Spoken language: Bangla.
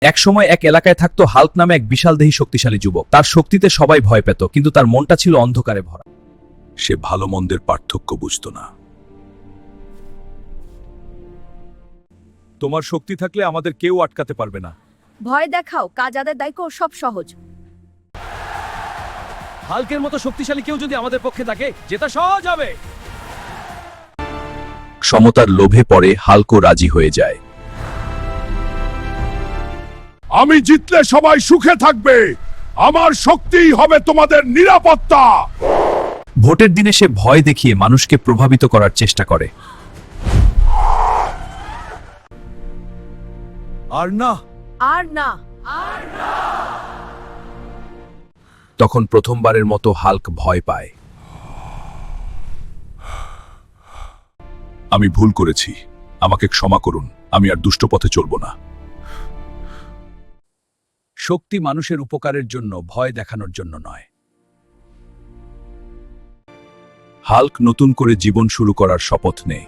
একসময় এক এলাকায় থাকতো হাল্ক নামে এক বিশালদেহী শক্তিশালী যুবক। তার শক্তিতে সবাই ভয় পেত, কিন্তু তার মনটা ছিল অন্ধকারে ভরা। সে ভালো মন্দের পার্থক্য বুঝত না। তোমার শক্তি থাকলে আমাদের কেউ আটকাতে পারবে না। ভয় দেখাও, কাজ আদায় দায়িত্ব সব সহজ। হাল্কের মতো শক্তিশালী কেউ যদি আমাদের পক্ষে থাকে, জেতা সহজ হবে। সমতার লোভে পড়ে হাল্কও রাজি হয়ে যায়। আমি জিতলে সবাই সুখে থাকবে, আমার শক্তিই হবে তোমাদের নিরাপত্তা। ভোটের দিনে সে ভয় দেখিয়ে মানুষকে প্রভাবিত করার চেষ্টা করে। আর না। আর না। তখন প্রথমবারের মতো হাল্ক ভয় পায়। আমি ভুল করেছি, আমাকে ক্ষমা করুন, আমি আর দুষ্ট পথে চলব না। শক্তি মানুষের উপকারের জন্য, ভয় দেখানোর জন্য নয়। হাল্ক নতুন করে জীবন শুরু করার শপথ নেয়।